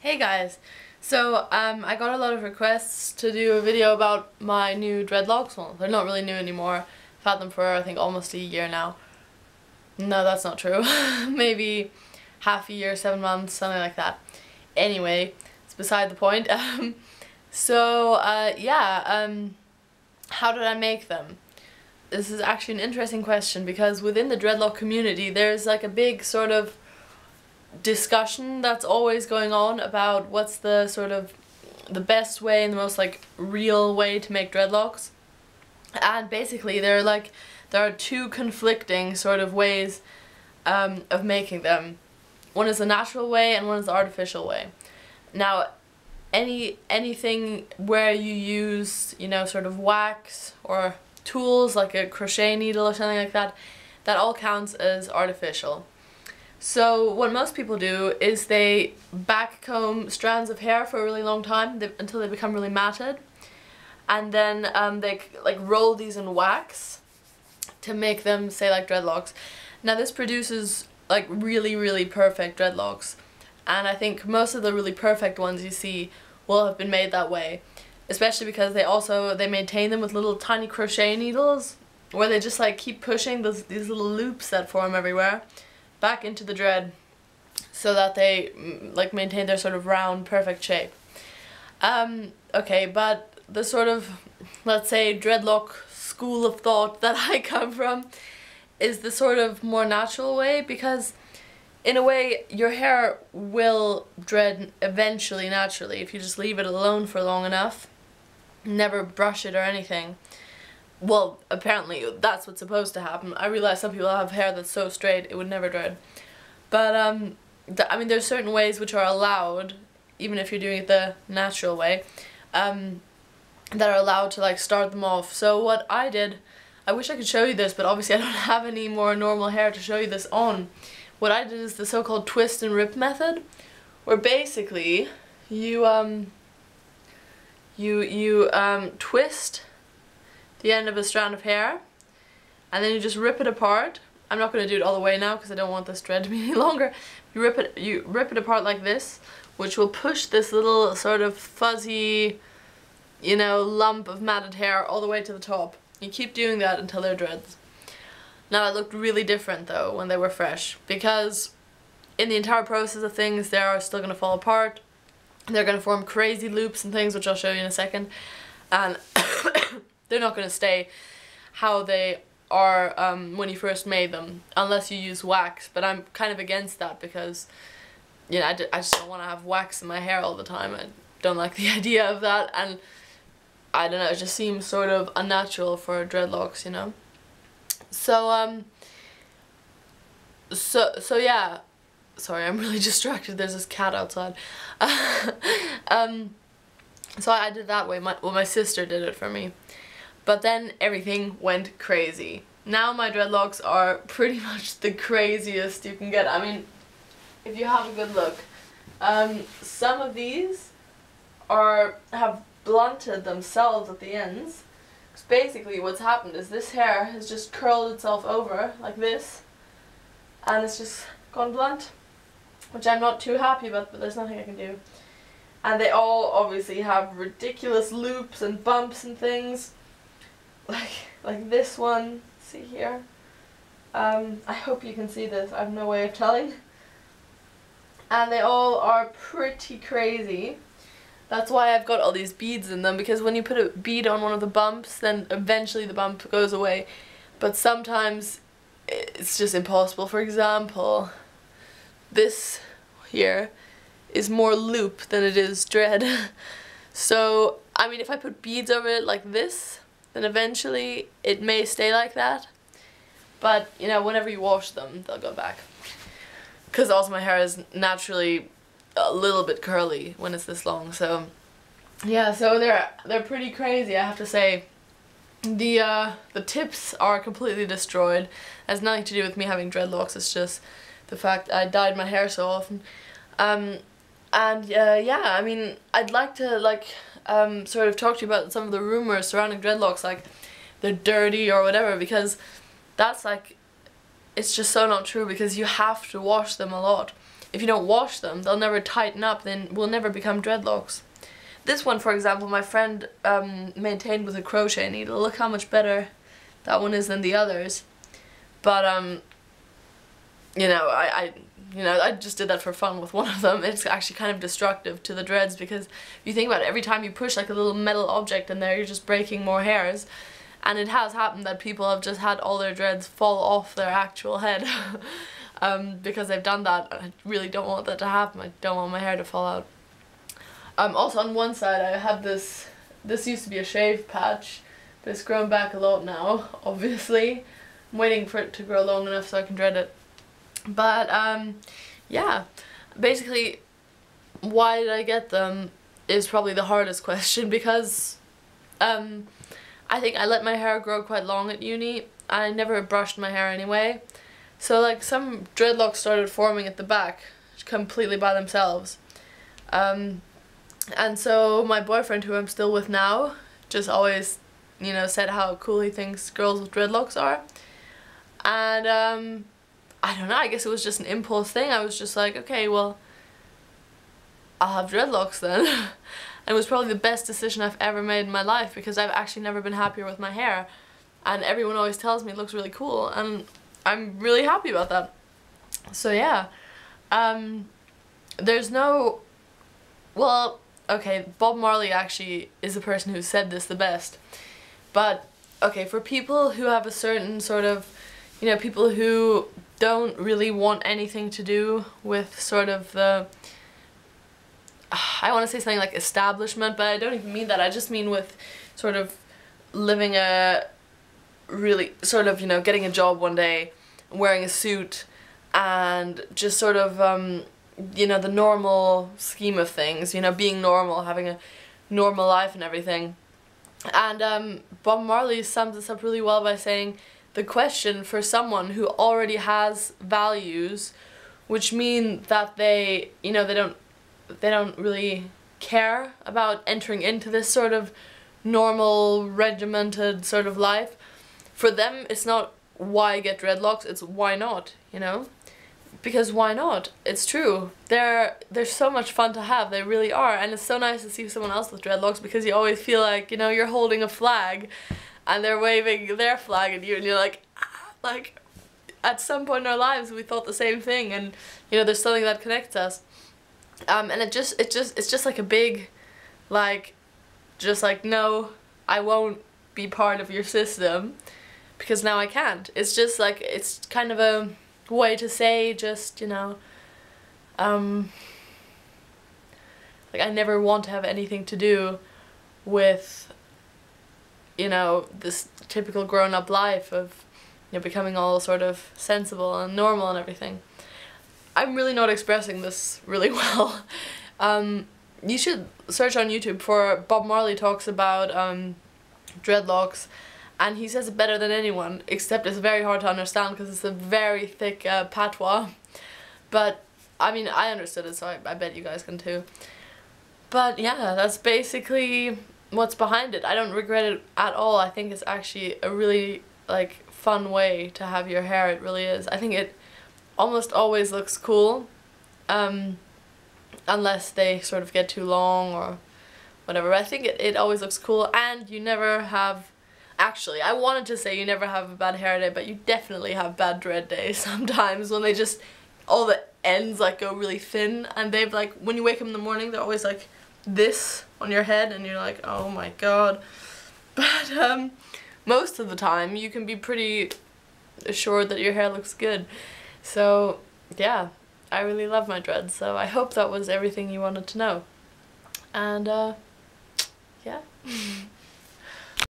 Hey guys, so I got a lot of requests to do a video about my new dreadlocks. Well, they're not really new anymore. I've had them for I think almost a year now. No, that's not true. Maybe half a year, 7 months, something like that. Anyway, it's beside the point. How did I make them? This is actually an interesting question because within the dreadlock community there's like a big sort of discussion that's always going on about what's the sort of the best way and the most like real way to make dreadlocks. And basically there are two conflicting sort of ways of making them. One is the natural way and one is the artificial way. Now anything where you use, you know, sort of wax or tools like a crochet needle or something like that, that all counts as artificial. So what most people do is they backcomb strands of hair for a really long time until they become really matted, and then they like roll these in wax to make them say like dreadlocks. Now this produces like really perfect dreadlocks, and I think most of the really perfect ones you see will have been made that way, especially because they maintain them with little tiny crochet needles where they just like keep pushing these little loops that form everywhere back into the dread so that they like maintain their sort of round perfect shape. Okay, but the sort of, let's say, dreadlock school of thought that I come from is the sort of more natural way, because in a way your hair will dread eventually naturally if you just leave it alone for long enough, never brush it or anything. Well, apparently that's what's supposed to happen. I realize some people have hair that's so straight it would never dread. But I mean, there's certain ways which are allowed, even if you're doing it the natural way, that are allowed to like start them off. So what I did, I wish I could show you this, but obviously I don't have any more normal hair to show you this on. What I did is the so-called twist and rip method, where basically you twist the end of a strand of hair and then you just rip it apart. I'm not going to do it all the way now because I don't want this dread to be any longer. You rip it apart like this, which will push this little sort of fuzzy, you know, lump of matted hair all the way to the top. You keep doing that until they're dreads. Now it looked really different though when they were fresh, because in the entire process of things they are still going to fall apart. They're going to form crazy loops and things, which I'll show you in a second, and they're not going to stay how they are when you first made them, unless you use wax. But I'm kind of against that because, you know, I just don't want to have wax in my hair all the time. I don't like the idea of that, and I don't know, it just seems sort of unnatural for dreadlocks, you know. So so yeah, sorry, I'm really distracted, there's this cat outside. So I did that way. My sister did it for me. But then everything went crazy. Now my dreadlocks are pretty much the craziest you can get. I mean, if you have a good look, some of these have blunted themselves at the ends. Because basically what's happened is this hair has just curled itself over like this, and it's just gone blunt, which I'm not too happy about, but there's nothing I can do. And they all obviously have ridiculous loops and bumps and things. Like this one, see here? I hope you can see this, I have no way of telling. And they all are pretty crazy. That's why I've got all these beads in them, because when you put a bead on one of the bumps, then eventually the bump goes away. But sometimes it's just impossible. For example, this here is more loop than it is dread. So, I mean, if I put beads over it like this, then eventually it may stay like that. But, you know, whenever you wash them, they'll go back. Because also my hair is naturally a little bit curly when it's this long, so yeah, so they're pretty crazy, I have to say. The tips are completely destroyed. It has nothing to do with me having dreadlocks, it's just the fact I dyed my hair so often. Yeah, I mean, I'd like to sort of talk to you about some of the rumors surrounding dreadlocks, like they're dirty or whatever, because that's like, it's just so not true, because you have to wash them a lot. if you don't wash them, they'll never tighten up, then will never become dreadlocks. This one, for example, my friend maintained with a crochet needle. Look how much better that one is than the others. But you know, I just did that for fun with one of them. It's actually kind of destructive to the dreads, because if you think about it, every time you push like a little metal object in there, you're just breaking more hairs. And it has happened that people have just had all their dreads fall off their actual head because they've done that. I really don't want that to happen. I don't want my hair to fall out. Also on one side I have this used to be a shave patch, but it's grown back a lot now, obviously. I'm waiting for it to grow long enough so I can dread it. But yeah, basically why did I get them is probably the hardest question, because I think I let my hair grow quite long at uni, and I never brushed my hair anyway. So like some dreadlocks started forming at the back completely by themselves. And so my boyfriend, who I'm still with now, just always, you know, said how cool he thinks girls with dreadlocks are. And I don't know, I guess it was just an impulse thing. I was just like, okay, well, I'll have dreadlocks then. And it was probably the best decision I've ever made in my life, because I've actually never been happier with my hair. And everyone always tells me it looks really cool, and I'm really happy about that. So yeah, there's no, well, okay, Bob Marley actually is the person who said this the best. But, okay, for people who have a certain sort of, you know, people who don't really want anything to do with sort of the, I want to say something like establishment, but I don't even mean that. I just mean with sort of living a really, sort of, you know, getting a job one day, wearing a suit, and just sort of, you know, the normal scheme of things, you know, being normal, having a normal life and everything. And Bob Marley sums this up really well by saying, the question for someone who already has values, which mean that they, you know, they don't really care about entering into this sort of normal, regimented sort of life. For them, it's not why get dreadlocks, it's why not, you know? Because why not? It's true. They're so much fun to have, they really are. And it's so nice to see someone else with dreadlocks, because you always feel like, you know, you're holding a flag and they're waving their flag at you, and you're like, ah, like, at some point in our lives we thought the same thing, and, you know, there's something that connects us. And it's just like a big, like, just like, no, I won't be part of your system, because now I can't. It's just like, it's kind of a way to say, just, you know, like, I never want to have anything to do with, you know, this typical grown-up life of, you know, becoming all sort of sensible and normal and everything. I'm really not expressing this really well. You should search on YouTube for Bob Marley talks about dreadlocks, and he says it better than anyone, except it's very hard to understand because it's a very thick patois. But, I mean, I understood it, so I bet you guys can too. But yeah, that's basically what's behind it. I don't regret it at all. I think it's actually a really, like, fun way to have your hair. It really is. I think it almost always looks cool, unless they sort of get too long or whatever. But I think it always looks cool, and you never have, actually, I wanted to say you never have a bad hair day, but you definitely have bad dread days sometimes, when they just, all the ends like go really thin, and they've like, when you wake up in the morning, they're always like this on your head, and you're like, oh my god. But most of the time you can be pretty assured that your hair looks good. So yeah, I really love my dreads, so I hope that was everything you wanted to know. And yeah.